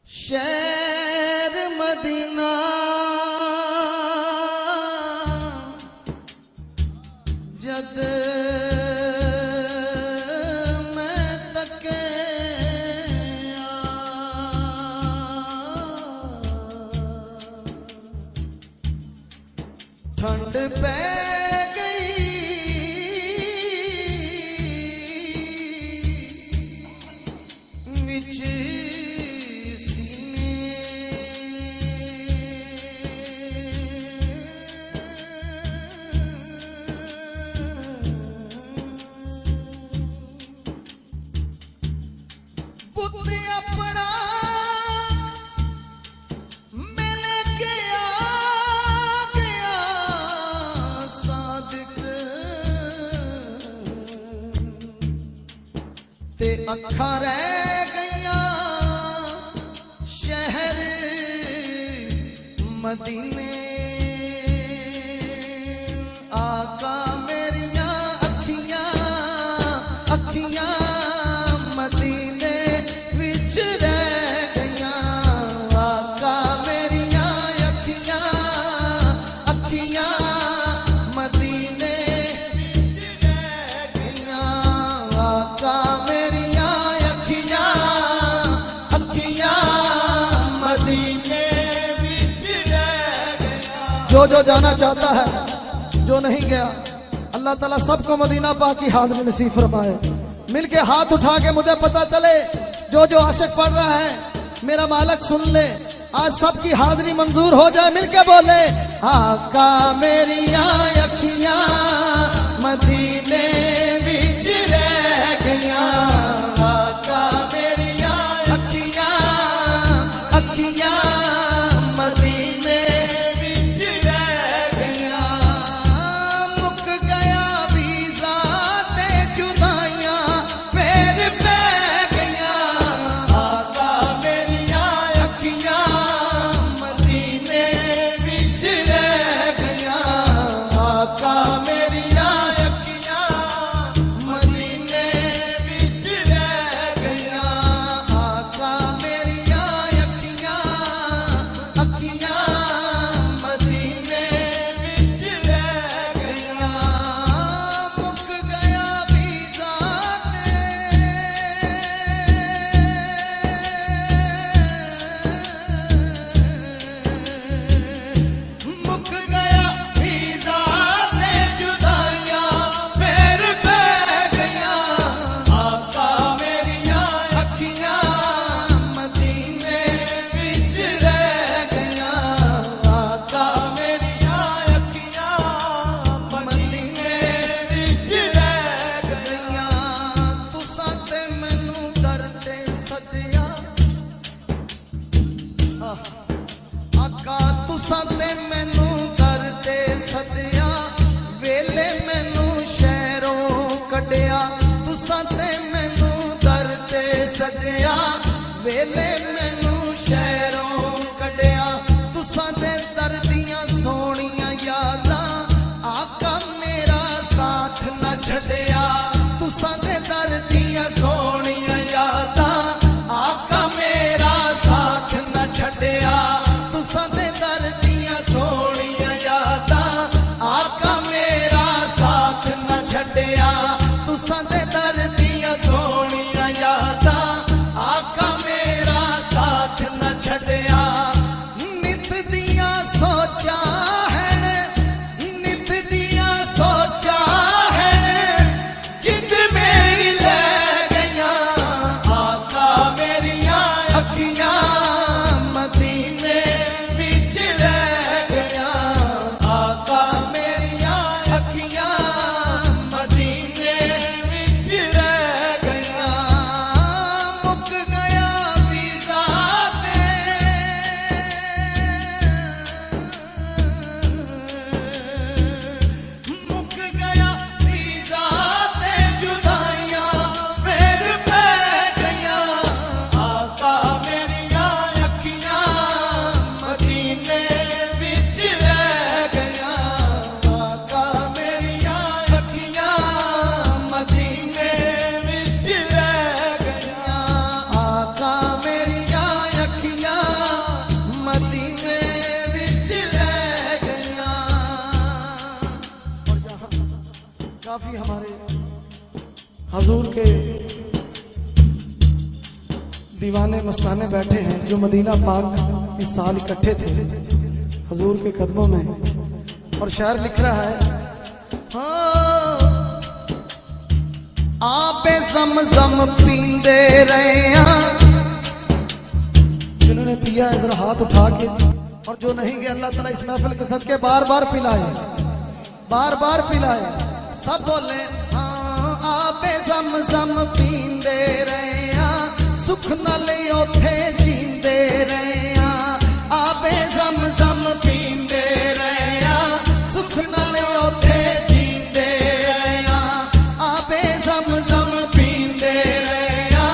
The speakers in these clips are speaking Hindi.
शहर मदीना जद मैं तके ठंड पै गई विच ते अखा रह गईया शहर मदीने आका मेरिया अखियां अखियां मदीने विच रह गईया आका मेरिया अखियां अखियां मदीने विच रह गईया आका जो जाना चाहता है जो नहीं गया अल्लाह ताला सबको मदीना पाक की हाज़िरी नसीब फरमाए। मिलके हाथ उठा के मुझे पता चले जो आशिक पढ़ रहा है मेरा मालिक सुन ले आज सबकी हाज़िरी मंजूर हो जाए। मिलके बोले आका मेरी अखियां मदीने विच रह गईया आका मेरी अखियां अखियां मदीने वेले मैनू शहरों कढ़िया तुसां दे दर दियां सोहणियां यादां आका मेरा साथ न छड्डिया तुसां दे दर दियां सोहणियां यादां आका मेरा साथ न छड्डिया तुसां दे दर दियां सोहणियां यादां आका मेरा साथ न छड्डिया तुसां दे दर दियां सोहणियां यादां आका छड़ काफी हमारे हजूर के दीवाने मस्ताने बैठे हैं जो मदीना पाक इस साल इकट्ठे थे हजूर के कदमों में। और शायर लिख रहा है, हाँ आपे ज़म-ज़म पींदे रहे, जिन्होंने पिया है जरा हाथ उठा के, और जो नहीं गए अल्लाह ताला इस महफिल के सदके बार बार पिलाए, बार बार पिलाए। सब बोले हाँ आपे ज़म-ज़म पींदे रहे, सुख नाल ओथे जींदे रहे, आपे ज़म-ज़म पींदे रहे, सुख नाल ओथे जींदे रहे, आपे ज़म-ज़म पींदे रहे,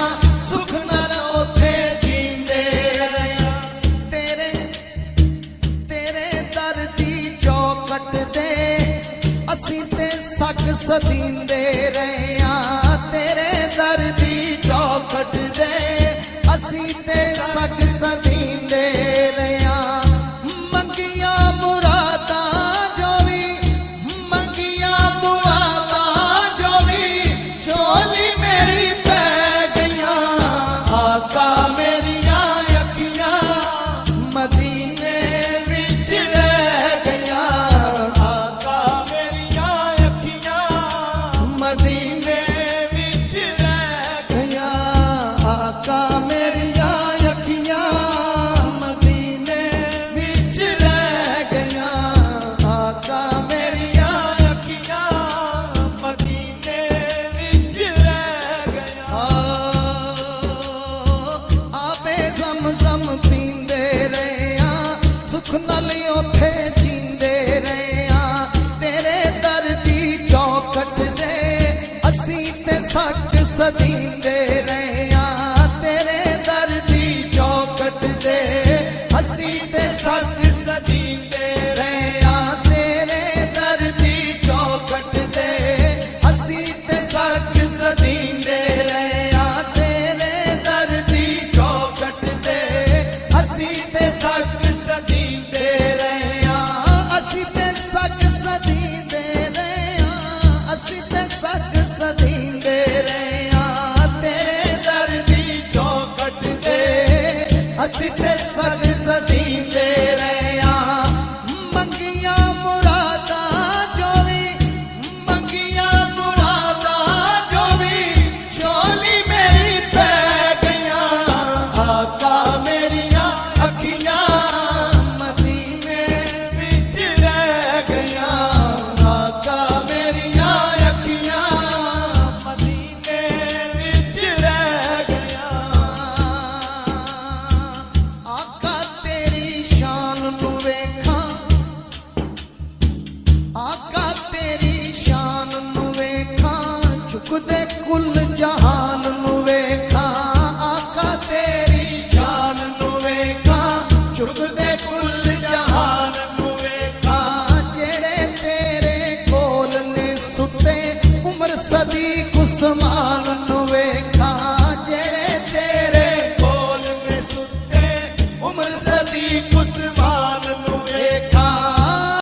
सुख नाल ओथे जींदे रहे। तेरे तेरे दर दी चौकट दे असीं ते सग सदींदे रहे, तेरे दर दी चौकट दे असीं ते सग सदींदे रहे। मंगिया मुरादा जो भी, मंगिया मुरादा जो भी, झोली मेरी पै गईयां, आका मेरिया अखियां मदीने विच रह गईयां, आका मेरिया अखियां मदीने विच रह गईयां, आका मेरिया अखियां मदीने विच रह गईयां, आका मेरिया अखियां मदीने विच रह गईयां। आपे ज़म-ज़म पींदे रहे, सुख नाल ओथे जींदे रहे, तेरे दर दी चौकट दे असीं ते सग सदींदे रहे, तेरे दर दी चौकट दे असीं ते सग सदींदे रहे, तेरे दर दी चौकट दे असीं ते सग सदींदे रहे, तेरे दर दी चौकट दे असीं ते सग सदींदे रहे, असीं ते सग सदींदे रहे, असीं ते सग सदींदे रहे, तेरे दर दी चौकट दे असीं ते सग सदींदे रहे। मंगिया मुरादा जो भी, मंगिया मुरादा जो भी, झोली मेरी पै गईयां, आका मेरिया अखियां मदीने विच रह गईयां, आका मेरिया अखियां मदीने विच रह गईयां। आका तेरी शान नू वेखां, आका तेरी शान नू वेखां, झुकदे कुल